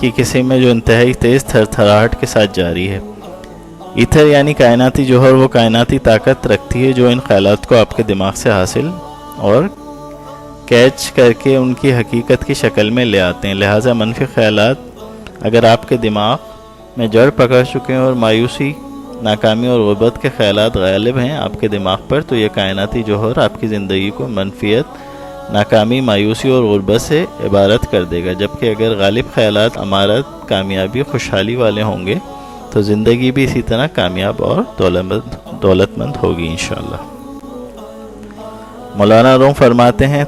کی قسم ہے جو انتہائی تیز تھرتھراہٹ کے ساتھ جاری ہے۔ ایتھر یعنی کائناتی جوہر وہ کائناتی طاقت رکھتی ہے جو ان خیالات کو آپ کے دماغ سے حاصل اور کیچ کر کے ان کی حقیقت کی شکل میں لے آتے ہیں۔ لہٰذا منفی خیالات اگر آپ کے دماغ میں جڑ پکڑ چکے ہیں اور مایوسی، ناکامی اور غربت کے خیالات غالب ہیں آپ کے دماغ پر، تو یہ کائناتی جوہر آپ کی زندگی کو منفیت، ناکامی، مایوسی اور غربت سے عبارت کر دے گا، جبکہ اگر غالب خیالات امارت، کامیابی، خوشحالی والے ہوں گے تو زندگی بھی اسی طرح کامیاب اور دولت مند ہوگی انشاءاللہ۔ مولانا روم فرماتے ہیں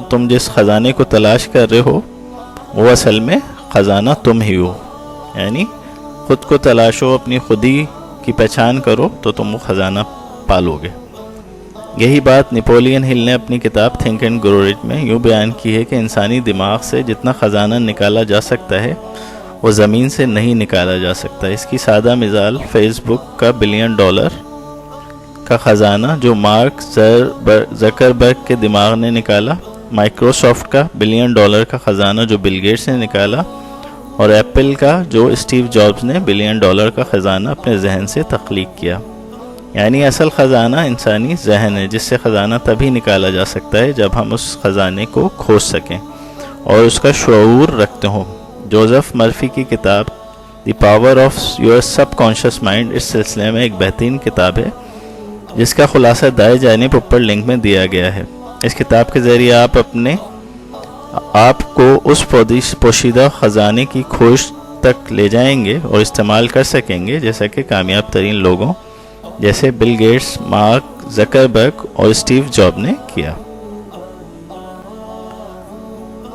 تم جس خزانے کو تلاش کر رہے ہو وہ اصل میں خزانہ تم ہی ہو، یعنی خود کو تلاشو، اپنی خودی کی پہچان کرو تو تم وہ خزانہ پالو گے۔ یہی بات نیپولین ہل نے اپنی کتاب تھنک اینڈ گرو رچ میں یوں بیان کی ہے کہ انسانی دماغ سے جتنا خزانہ نکالا جا سکتا ہے وہ زمین سے نہیں نکالا جا سکتا۔ اس کی سادہ مثال فیس بک کا $1 بلین کا خزانہ جو مارک زکربرگ کے دماغ نے نکالا، مائکروسافٹ کا $1 بلین کا خزانہ جو بل گیٹس نے نکالا، اور ایپل کا جو اسٹیو جابز نے $1 بلین کا خزانہ اپنے ذہن سے تخلیق کیا۔ یعنی اصل خزانہ انسانی ذہن ہے، جس سے خزانہ تبھی نکالا جا سکتا ہے جب ہم اس خزانے کو کھوج سکیں اور اس کا شعور رکھتے ہوں۔ جوزف مرفی کی کتاب the power of your subconscious mind اس سلسلے میں ایک بہترین کتاب ہے جس کا خلاصہ دائیں جانب اوپر لنک میں دیا گیا ہے۔ اس کتاب کے ذریعے آپ کو اس پوشیدہ خزانے کی کھوج تک لے جائیں گے اور استعمال کر سکیں گے، جیسا کہ کامیاب ترین لوگوں جیسے بل گیٹس، مارک زکربرگ اور اسٹیو جاب نے کیا۔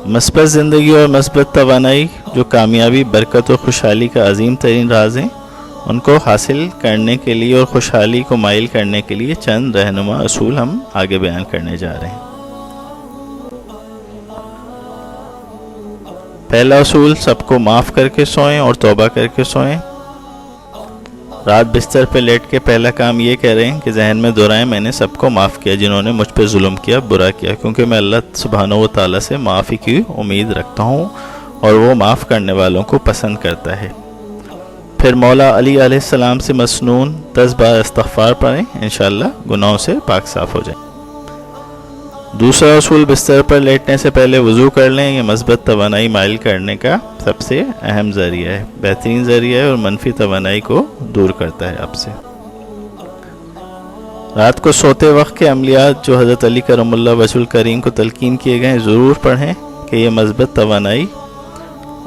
مثبت زندگی اور مثبت توانائی جو کامیابی، برکت اور خوشحالی کا عظیم ترین راز ہیں، ان کو حاصل کرنے کے لیے اور خوشحالی کو مائل کرنے کے لیے چند رہنما اصول ہم آگے بیان کرنے جا رہے ہیں۔ پہلا اصول، سب کو معاف کر کے سوئیں اور توبہ کر کے سوئیں۔ رات بستر پہ لیٹ کے پہلا کام یہ کہہ رہے ہیں کہ ذہن میں دہرائیں میں نے سب کو معاف کیا جنہوں نے مجھ پہ ظلم کیا، برا کیا، کیونکہ میں اللہ سبحانہ و تعالیٰ سے معافی کی امید رکھتا ہوں اور وہ معاف کرنے والوں کو پسند کرتا ہے۔ پھر مولا علی علیہ السلام سے مسنون 10 بار استغفار پڑھیں، انشاءاللہ گناہوں سے پاک صاف ہو جائیں۔ دوسرا اصول، بستر پر لیٹنے سے پہلے وضو کر لیں۔ یہ مثبت توانائی مائل کرنے کا سب سے اہم ذریعہ ہے، بہترین ذریعہ ہے اور منفی توانائی کو دور کرتا ہے آپ سے۔ رات کو سوتے وقت کے عملیات جو حضرت علی کرم اللہ وجہ الکریم کو تلقین کیے گئے ہیں ضرور پڑھیں کہ یہ مثبت توانائی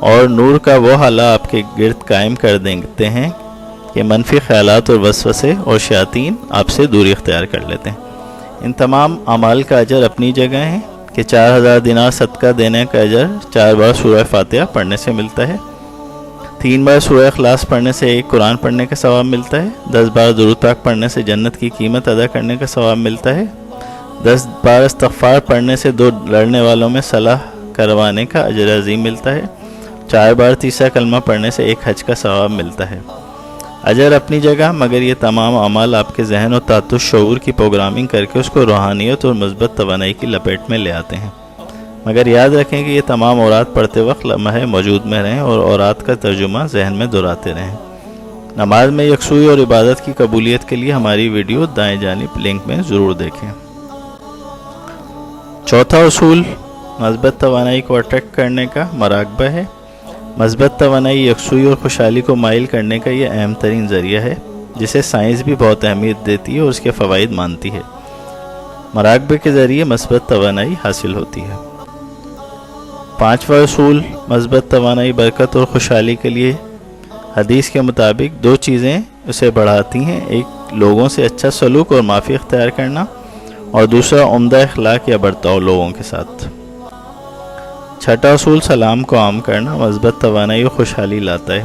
اور نور کا وہ حالہ آپ کے گرد قائم کر دیتے ہیں کہ منفی خیالات اور وسوسے اور شیاطین آپ سے دوری اختیار کر لیتے ہیں۔ ان تمام اعمال کا اجر اپنی جگہ ہے کہ 4000 دینار صدقہ دینے کا اجر 4 بار سورہ فاتحہ پڑھنے سے ملتا ہے، 3 بار سورہ اخلاص پڑھنے سے 1 قرآن پڑھنے کا ثواب ملتا ہے، 10 بار درود پاک پڑھنے سے جنت کی قیمت ادا کرنے کا ثواب ملتا ہے، 10 بار استغفار پڑھنے سے 2 لڑنے والوں میں صلح کروانے کا اجر عظیم ملتا ہے، 4 بار تیسرا کلمہ پڑھنے سے 1 حج کا ثواب ملتا ہے۔ اجر اپنی جگہ، مگر یہ تمام اعمال آپ کے ذہن و تحت الشعور کی پروگرامنگ کر کے اس کو روحانیت اور مثبت توانائی کی لپیٹ میں لے آتے ہیں۔ مگر یاد رکھیں کہ یہ تمام اوراد پڑھتے وقت لمحے موجود میں رہیں اور اوراد کا ترجمہ ذہن میں دہراتے رہیں۔ نماز میں یکسوئی اور عبادت کی قبولیت کے لیے ہماری ویڈیو دائیں جانب لنک میں ضرور دیکھیں۔ چوتھا اصول، مثبت توانائی کو اٹریکٹ کرنے کا مراقبہ ہے۔ مثبت توانائی یکسوئی اور خوشحالی کو مائل کرنے کا یہ اہم ترین ذریعہ ہے جسے سائنس بھی بہت اہمیت دیتی ہے اور اس کے فوائد مانتی ہے۔ مراقبے کے ذریعے مثبت توانائی حاصل ہوتی ہے۔ پانچواں اصول، مثبت توانائی برکت اور خوشحالی کے لیے حدیث کے مطابق 2 چیزیں اسے بڑھاتی ہیں، ایک لوگوں سے اچھا سلوک اور معافی اختیار کرنا، اور دوسرا عمدہ اخلاق یا برتاؤ لوگوں کے ساتھ۔ چھٹا اصول، سلام کو عام کرنا مثبت توانائی اور خوشحالی لاتا ہے۔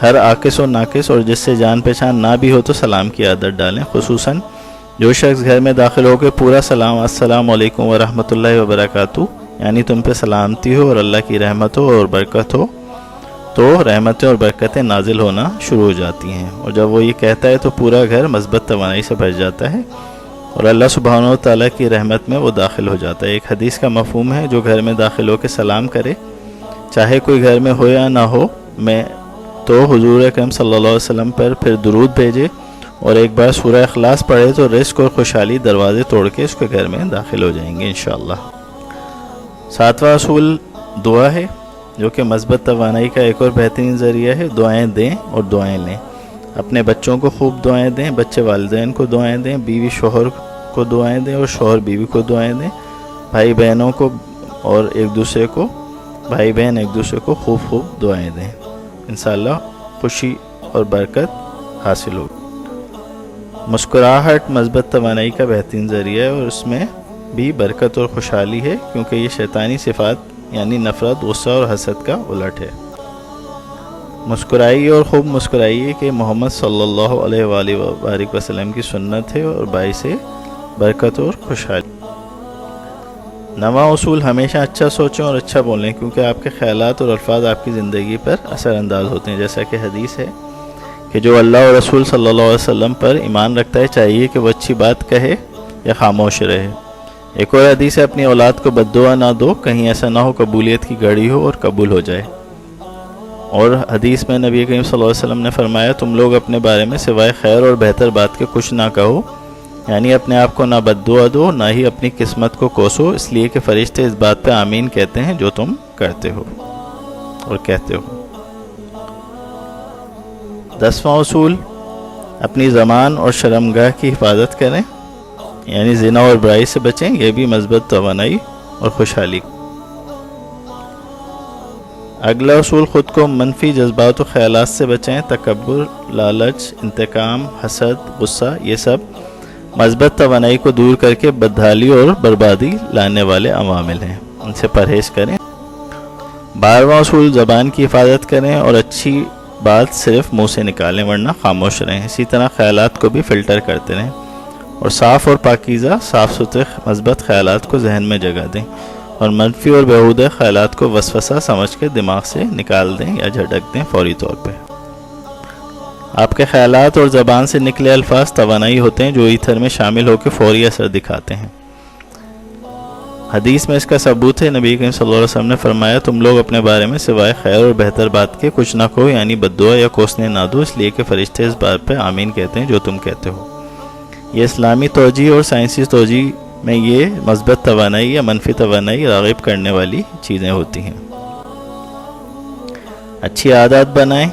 ہر عاکس اور ناقص اور جس سے جان پہچان نہ بھی ہو تو سلام کی عادت ڈالیں، خصوصاً جو شخص گھر میں داخل ہو کے پورا سلام السلام علیکم ورحمۃ اللہ وبرکاتہ یعنی تم پہ سلامتی ہو اور اللہ کی رحمت ہو اور برکت ہو، تو رحمتیں اور برکتیں نازل ہونا شروع ہو جاتی ہیں، اور جب وہ یہ کہتا ہے تو پورا گھر مثبت توانائی سے بھر جاتا ہے اور اللہ سبحانہ و تعالیٰ کی رحمت میں وہ داخل ہو جاتا ہے۔ ایک حدیث کا مفہوم ہے جو گھر میں داخل ہو کے سلام کرے چاہے کوئی گھر میں ہو یا نہ ہو میں تو حضور اکرم صلی اللہ علیہ وسلم پر پھر درود بھیجے اور ایک بار سورہ اخلاص پڑھے تو رزق اور خوشحالی دروازے توڑ کے اس کے گھر میں داخل ہو جائیں گے انشاءاللہ۔ 7واں اصول دعا ہے، جو کہ مثبت توانائی کا ایک اور بہترین ذریعہ ہے۔ دعائیں دیں اور دعائیں لیں۔ اپنے بچوں کو خوب دعائیں دیں، بچے والدین کو دعائیں دیں، بیوی شوہر کو دعائیں دیں اور شوہر بیوی کو دعائیں دیں، بھائی بہنوں کو اور بھائی بہن ایک دوسرے کو خوب خوب دعائیں دیں، انشاءاللہ خوشی اور برکت حاصل ہوگی۔ مسکراہٹ مثبت توانائی کا بہترین ذریعہ ہے اور اس میں بھی برکت اور خوشحالی ہے، کیونکہ یہ شیطانی صفات یعنی نفرت، غصہ اور حسد کا الٹ ہے۔ مسکرائیے اور خوب مسکرائیے کہ محمد صلی اللہ علیہ وآلہ وسلم کی سنت ہے اور باعث برکت اور خوشحالی۔ 9واں اصول ہمیشہ اچھا سوچیں اور اچھا بولیں، کیونکہ آپ کے خیالات اور الفاظ آپ کی زندگی پر اثر انداز ہوتے ہیں۔ جیسا کہ حدیث ہے کہ جو اللہ اور رسول صلی اللہ علیہ وسلم پر ایمان رکھتا ہے چاہیے کہ وہ اچھی بات کہے یا خاموش رہے۔ ایک اور حدیث ہے اپنی اولاد کو بد دعا نہ دو، کہیں ایسا نہ ہو قبولیت کی گھڑی ہو اور قبول ہو جائے۔ اور حدیث میں نبی کریم صلی اللہ علیہ وسلم نے فرمایا تم لوگ اپنے بارے میں سوائے خیر اور بہتر بات کے کچھ نہ کہو، یعنی اپنے آپ کو نہ بد دعا دو نہ ہی اپنی قسمت کو کوسو، اس لیے کہ فرشتے اس بات پہ آمین کہتے ہیں جو تم کرتے ہو اور کہتے ہو۔ 10واں اصول اپنی زبان اور شرمگاہ کی حفاظت کریں، یعنی زنا اور برائی سے بچیں، یہ بھی مثبت توانائی اور خوشحالی۔ اگلا اصول خود کو منفی جذبات و خیالات سے بچیں۔ تکبر، لالچ، انتقام، حسد، غصہ، یہ سب مثبت توانائی کو دور کر کے بدحالی اور بربادی لانے والے عوامل ہیں، ان سے پرہیز کریں۔ 12واں اصول زبان کی حفاظت کریں اور اچھی بات صرف منہ سے نکالیں ورنہ خاموش رہیں۔ اسی طرح خیالات کو بھی فلٹر کرتے رہیں اور صاف اور پاکیزہ صاف ستھرے مثبت خیالات کو ذہن میں جگہ دیں اور منفی اور بیہودہ خیالات کو وسوسہ سمجھ کے دماغ سے نکال دیں یا جھٹک دیں فوری طور پہ۔ آپ کے خیالات اور زبان سے نکلے الفاظ توانائی ہوتے ہیں جو ایتھر میں شامل ہو کے فوری اثر دکھاتے ہیں۔ حدیث میں اس کا ثبوت ہے، نبی کریم صلی اللہ علیہ وسلم نے فرمایا تم لوگ اپنے بارے میں سوائے خیر اور بہتر بات کے کچھ نہ کہو، یعنی بد دعا یا کوسنے نہ دو، اس لیے کہ فرشتے اس بات پہ آمین کہتے ہیں جو تم کہتے ہو۔ یہ اسلامی توجیہ اور سائنسی توجیہ میں یہ مثبت توانائی یا منفی توانائی راغب کرنے والی چیزیں ہوتی ہیں۔ اچھی عادات بنائیں،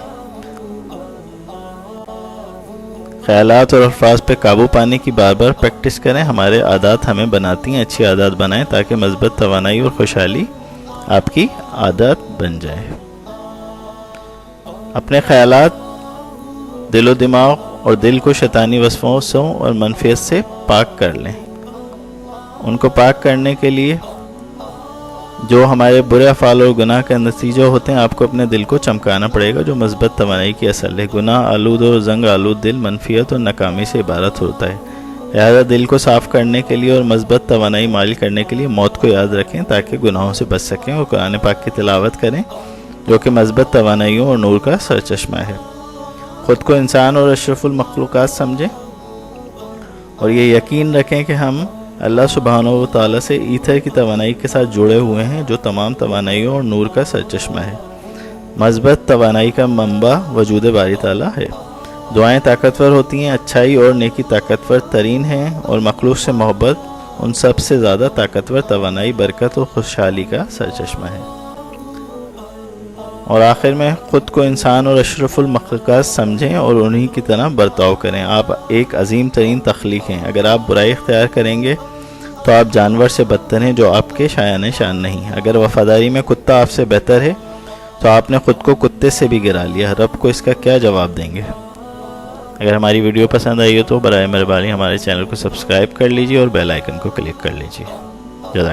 خیالات اور الفاظ پہ قابو پانے کی بار بار پریکٹس کریں۔ ہمارے عادات ہمیں بناتی ہیں، اچھی عادات بنائیں تاکہ مثبت توانائی اور خوشحالی آپ کی عادت بن جائے۔ اپنے خیالات، دل و دماغ اور دل کو شیطانی وسوسوں اور منفیت سے پاک کر لیں۔ ان کو پاک کرنے کے لیے جو ہمارے برے افعال اور گناہ کا نتیجہ ہوتے ہیں آپ کو اپنے دل کو چمکانا پڑے گا، جو مثبت توانائی کی اصل ہے۔ گناہ آلود اور زنگ آلود دل منفیت اور ناکامی سے عبارت ہوتا ہے، لہذا دل کو صاف کرنے کے لیے اور مثبت توانائی مائل کرنے کے لیے موت کو یاد رکھیں تاکہ گناہوں سے بچ سکیں اور قرآن پاک کی تلاوت کریں جو کہ مثبت توانائیوں اور نور کا سرچشمہ ہے۔ خود کو انسان اور اشرف المخلوقات سمجھیں اور یہ یقین رکھیں کہ ہم اللہ سبحانہ و تعالیٰ سے ایتھر کی توانائی کے ساتھ جڑے ہوئے ہیں جو تمام توانائیوں اور نور کا سرچشمہ ہے۔ مثبت توانائی کا منبع وجود باری تعالیٰ ہے۔ دعائیں طاقتور ہوتی ہیں، اچھائی اور نیکی طاقتور ترین ہیں اور مخلوق سے محبت ان سب سے زیادہ طاقتور توانائی، برکت اور خوشحالی کا سرچشمہ ہے۔ اور آخر میں خود کو انسان اور اشرف المخلوقات سمجھیں اور انہی کی طرح برتاؤ کریں۔ آپ ایک عظیم ترین تخلیق ہیں، اگر آپ برائی اختیار کریں گے تو آپ جانور سے بدتر ہیں جو آپ کے شایان شان نہیں۔ اگر وفاداری میں کتا آپ سے بہتر ہے تو آپ نے خود کو کتے سے بھی گرا لیا، رب کو اس کا کیا جواب دیں گے؟ اگر ہماری ویڈیو پسند آئی ہو تو برائے مہربانی ہمارے چینل کو سبسکرائب کر لیجیے اور بیل آئیکن کو کلک کر لیجیے۔ جزاک